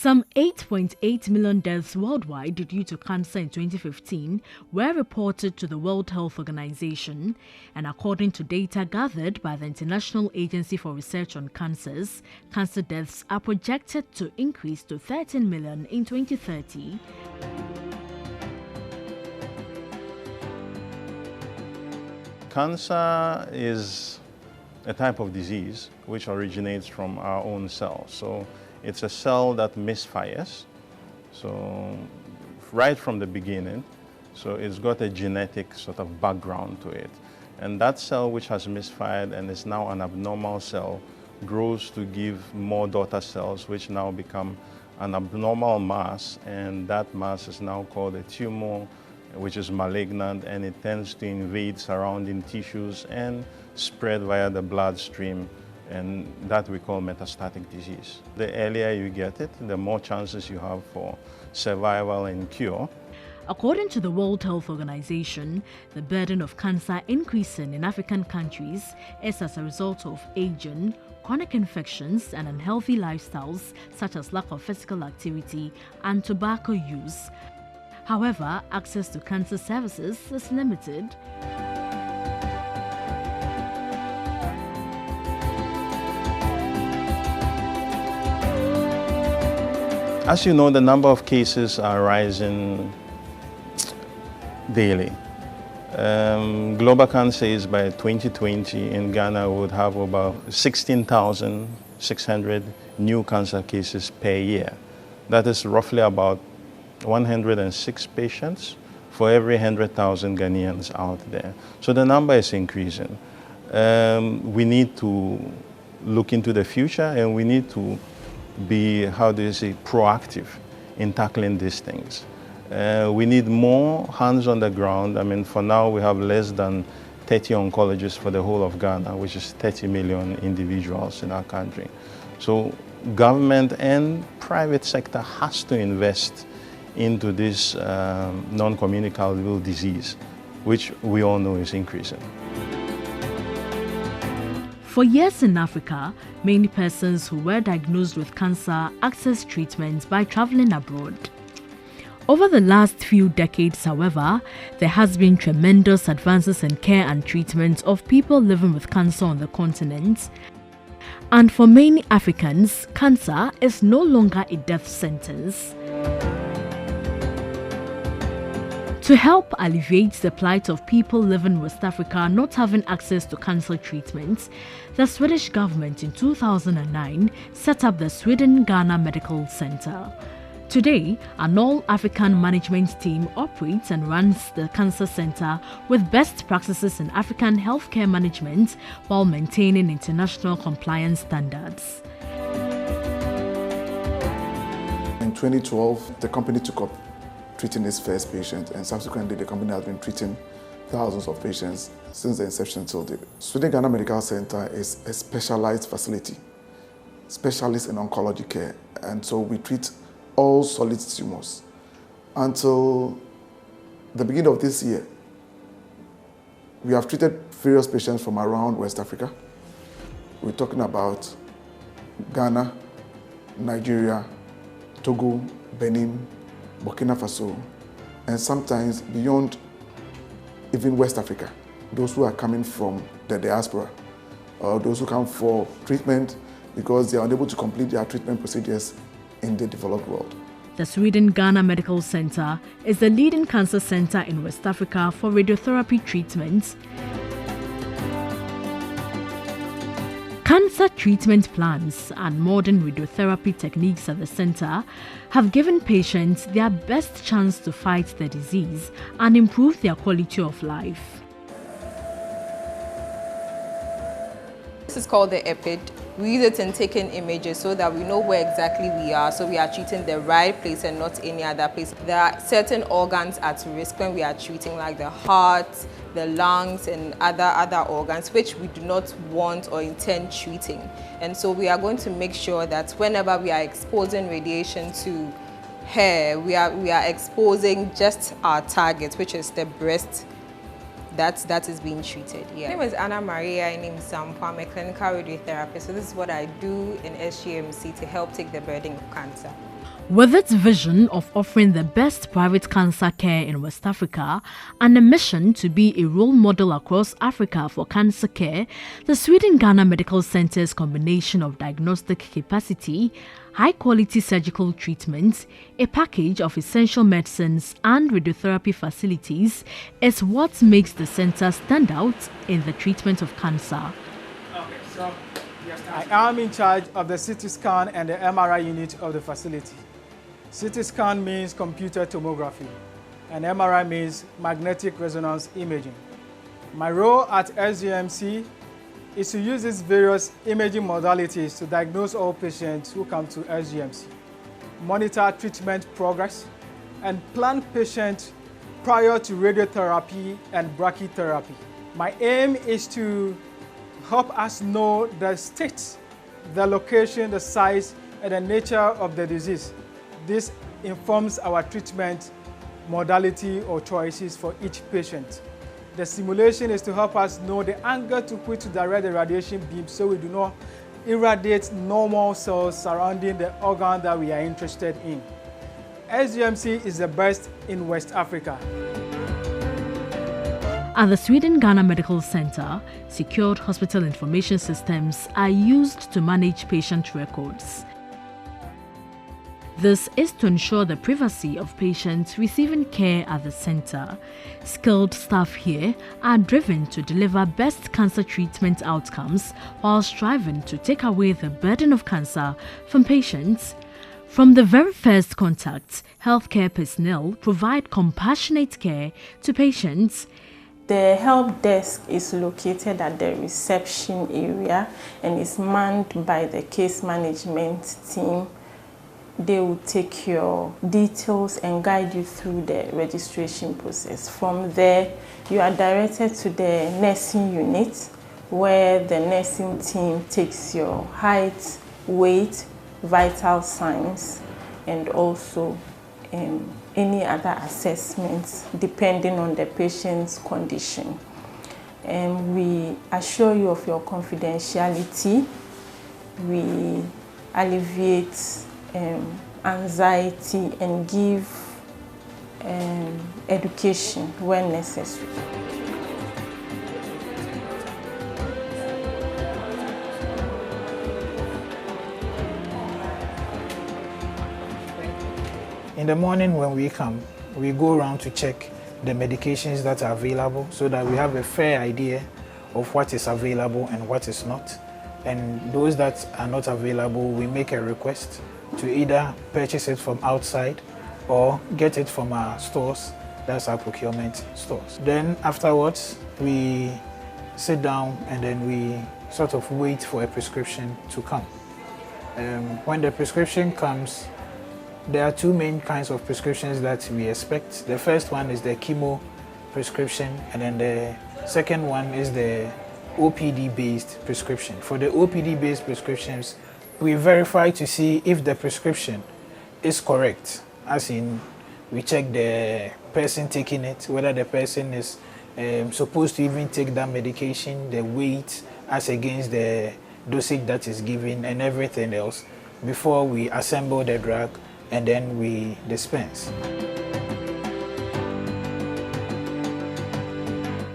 Some 8.8 million deaths worldwide due to cancer in 2015 were reported to the World Health Organization, and according to data gathered by the International Agency for Research on Cancers, cancer deaths are projected to increase to 13 million in 2030. Cancer is a type of disease which originates from our own cells. So it's a cell that misfires, so right from the beginning. So it's got a genetic sort of background to it. And that cell which has misfired and is now an abnormal cell grows to give more daughter cells which now become an abnormal mass, and that mass is now called a tumor, which is malignant, and it tends to invade surrounding tissues and spread via the bloodstream, and that we call metastatic disease. The earlier you get it, the more chances you have for survival and cure. According to the World Health Organization, the burden of cancer increasing in African countries is as a result of aging, chronic infections, and unhealthy lifestyles such as lack of physical activity and tobacco use. However, access to cancer services is limited. As you know, the number of cases are rising daily. Global cancer is by 2020 in Ghana would have about 16,600 new cancer cases per year. That is roughly about 106 patients for every 100,000 Ghanaians out there. So the number is increasing. We need to look into the future, and we need to be, proactive in tackling these things. We need more hands on the ground. I mean, for now we have less than 30 oncologists for the whole of Ghana, which is 30 million individuals in our country. So government and private sector has to invest into this non-communicable disease, which we all know is increasing. For years in Africa, many persons who were diagnosed with cancer accessed treatment by traveling abroad. Over the last few decades, however, there has been tremendous advances in care and treatment of people living with cancer on the continent. And for many Africans, cancer is no longer a death sentence. To help alleviate the plight of people living in West Africa not having access to cancer treatment, the Swedish government in 2009 set up the Sweden-Ghana Medical Center. Today, an all-African management team operates and runs the Cancer Center with best practices in African healthcare management while maintaining international compliance standards. In 2012, the company took up treating its first patient, and subsequently the company has been treating thousands of patients since the inception till date. Sweden Ghana Medical Center is a specialized facility, specialist in oncology care, and so we treat all solid tumors. Until the beginning of this year, we have treated various patients from around West Africa. We're talking about Ghana, Nigeria, Togo, Benin, Burkina Faso, and sometimes beyond even West Africa, those who are coming from the diaspora, or those who come for treatment because they are unable to complete their treatment procedures in the developed world. The Sweden-Ghana Medical Center is the leading cancer center in West Africa for radiotherapy treatment. Cancer treatment plans and modern radiotherapy techniques at the center have given patients their best chance to fight the disease and improve their quality of life. This is called the EPID. We use it in taking images so that we know where exactly we are, so we are treating the right place and not any other place. There are certain organs at risk when we are treating, like the heart, the lungs, and other organs which we do not want or intend treating. And so we are going to make sure that whenever we are exposing radiation to hair, we are exposing just our target, which is the breast. That is being treated. Yeah. My name is Anna Maria Inimsampo. I'm a clinical radiotherapist. So this is what I do in SGMC to help take the burden of cancer. With its vision of offering the best private cancer care in West Africa and a mission to be a role model across Africa for cancer care, the Sweden-Ghana Medical Center's combination of diagnostic capacity, high-quality surgical treatments, a package of essential medicines and radiotherapy facilities is what makes the center stand out in the treatment of cancer. I am in charge of the CT scan and the MRI unit of the facility. CT scan means computer tomography, and MRI means magnetic resonance imaging. My role at SGMC is to use these various imaging modalities to diagnose all patients who come to SGMC, monitor treatment progress, and plan patients prior to radiotherapy and brachytherapy. My aim is to help us know the state, the location, the size, and the nature of the disease. This informs our treatment modality or choices for each patient. The simulation is to help us know the angle to which to direct the radiation beam so we do not irradiate normal cells surrounding the organ that we are interested in. SGMC is the best in West Africa. At the Sweden-Ghana Medical Center, secured hospital information systems are used to manage patient records. This is to ensure the privacy of patients receiving care at the center. Skilled staff here are driven to deliver best cancer treatment outcomes while striving to take away the burden of cancer from patients. From the very first contact, healthcare personnel provide compassionate care to patients. The help desk is located at the reception area and is manned by the case management team. They will take your details and guide you through the registration process. From there, you are directed to the nursing unit where the nursing team takes your height, weight, vital signs, and also any other assessments depending on the patient's condition. And we assure you of your confidentiality. We alleviate anxiety and give education when necessary. In the morning when we come, we go around to check the medications that are available so that we have a fair idea of what is available and what is not. And those that are not available, we make a request to either purchase it from outside or get it from our stores, that's our procurement stores. Then afterwards, we sit down and then we sort of wait for a prescription to come. When the prescription comes, there are two main kinds of prescriptions that we expect. The first one is the chemo prescription, and then the second one is the OPD-based prescription. For the OPD-based prescriptions, we verify to see if the prescription is correct, as in we check the person taking it, whether the person is supposed to even take that medication, the weight as against the dosage that is given and everything else before we assemble the drug and then we dispense.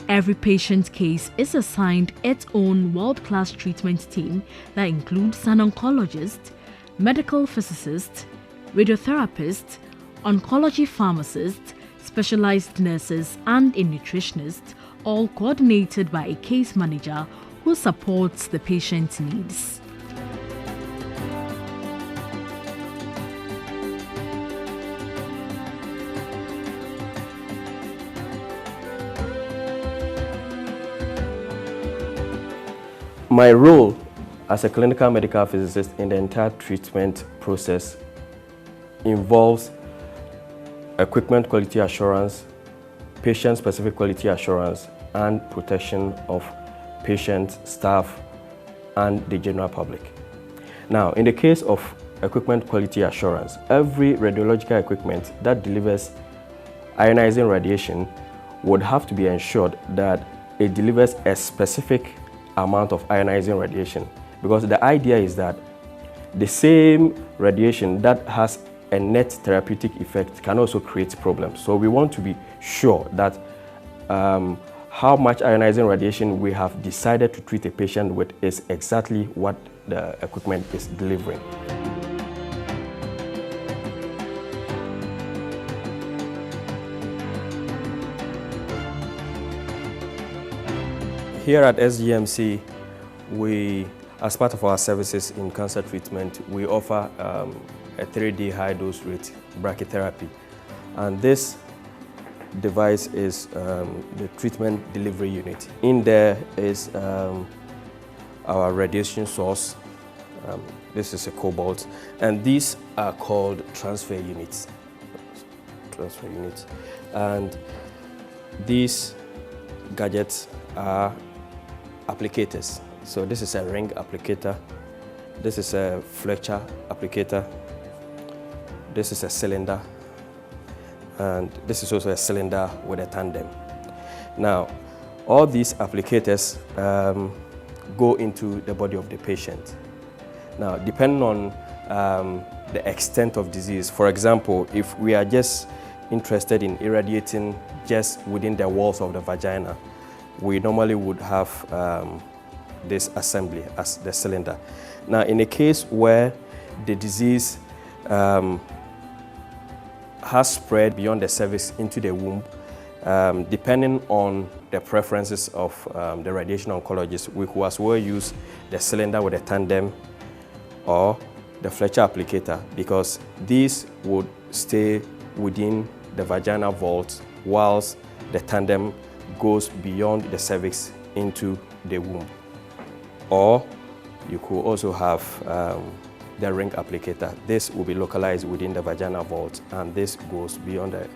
Every patient case is assigned its own world-class treatment team that includes an oncologist, medical physicist, radiotherapist, oncology pharmacist, specialized nurses, and a nutritionist, all coordinated by a case manager who supports the patient's needs. My role as a clinical medical physicist in the entire treatment process involves equipment quality assurance, patient-specific quality assurance, and protection of patients, staff, and the general public. Now, in the case of equipment quality assurance, every radiological equipment that delivers ionizing radiation would have to be ensured that it delivers a specific amount of ionizing radiation, because the idea is that the same radiation that has a net therapeutic effect can also create problems. So we want to be sure that how much ionizing radiation we have decided to treat a patient with is exactly what the equipment is delivering. Here at SGMC, as part of our services in cancer treatment, we offer a 3D high-dose rate brachytherapy. And this device is the treatment delivery unit. In there is our radiation source. This is a cobalt. And these are called transfer units. And these gadgets are applicators. So this is a ring applicator, this is a Fletcher applicator, this is a cylinder, and this is also a cylinder with a tandem. Now, all these applicators go into the body of the patient. Now, depending on the extent of disease, for example, if we are just interested in irradiating just within the walls of the vagina, we normally would have this assembly as the cylinder. Now, in a case where the disease has spread beyond the cervix into the womb, depending on the preferences of the radiation oncologist, we could as well use the cylinder with a tandem or the Fletcher applicator, because these would stay within the vaginal vault whilst the tandem goes beyond the cervix into the womb. Or you could also have the ring applicator. This will be localized within the vaginal vault, and this goes beyond the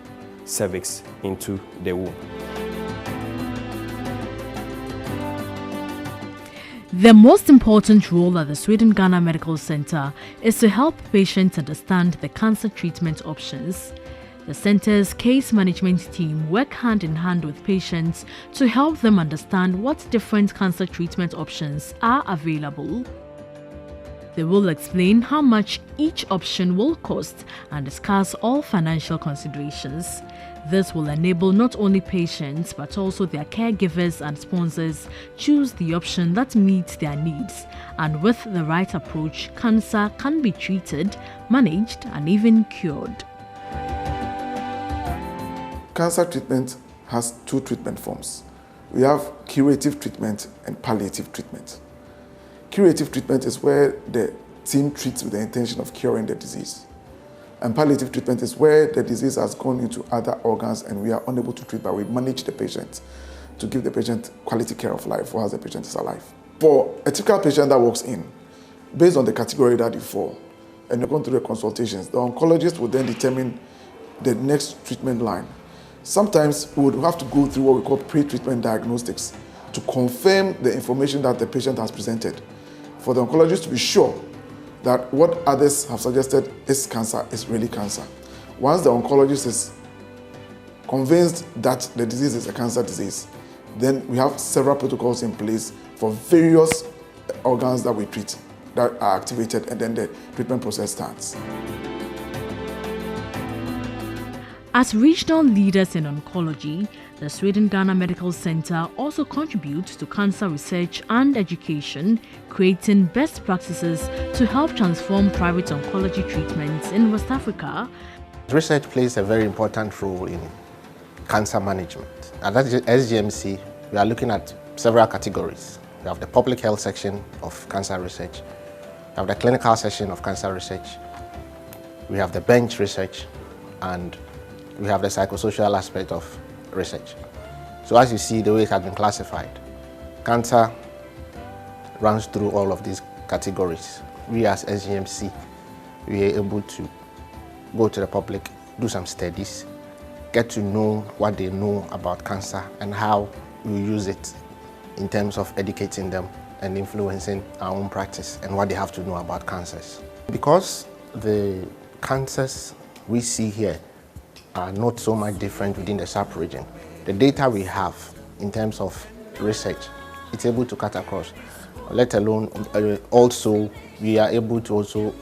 cervix into the womb. The most important role at the Sweden-Ghana Medical Center is to help patients understand the cancer treatment options. The center's case management team work hand in hand with patients to help them understand what different cancer treatment options are available. They will explain how much each option will cost and discuss all financial considerations. This will enable not only patients but also their caregivers and sponsors choose the option that meets their needs. And with the right approach, cancer can be treated, managed, and even cured. Cancer treatment has two treatment forms. We have curative treatment and palliative treatment. Curative treatment is where the team treats with the intention of curing the disease. And palliative treatment is where the disease has gone into other organs and we are unable to treat, but we manage the patient to give the patient quality care of life while the patient is alive. For a typical patient that walks in, based on the category that you fall, and you're going through the consultations, the oncologist will then determine the next treatment line. Sometimes we would have to go through what we call pre-treatment diagnostics to confirm the information that the patient has presented, for the oncologist to be sure that what others have suggested is cancer is really cancer. Once the oncologist is convinced that the disease is a cancer disease, then we have several protocols in place for various organs that we treat that are activated, and then the treatment process starts. As regional leaders in oncology, the Sweden-Ghana Medical Center also contributes to cancer research and education, creating best practices to help transform private oncology treatments in West Africa. Research plays a very important role in cancer management. At SGMC, we are looking at several categories. We have the public health section of cancer research, we have the clinical section of cancer research, we have the bench research, and we have the psychosocial aspect of research. So as you see, the way it has been classified, cancer runs through all of these categories. We as SGMC, we are able to go to the public, do some studies, get to know what they know about cancer and how we use it in terms of educating them and influencing our own practice and what they have to know about cancers. Because the cancers we see here are not so much different within the sub-region. The data we have in terms of research, it's able to cut across, let alone also we are able to also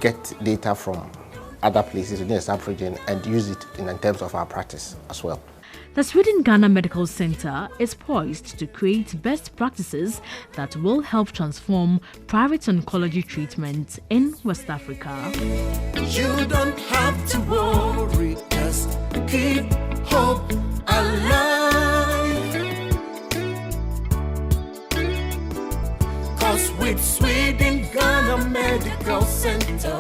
get data from other places within the sub-region and use it in terms of our practice as well. The Sweden-Ghana Medical Center is poised to create best practices that will help transform private oncology treatment in West Africa. You don't have to worry, just keep hope alive. 'Cause with Sweden-Ghana Medical Center,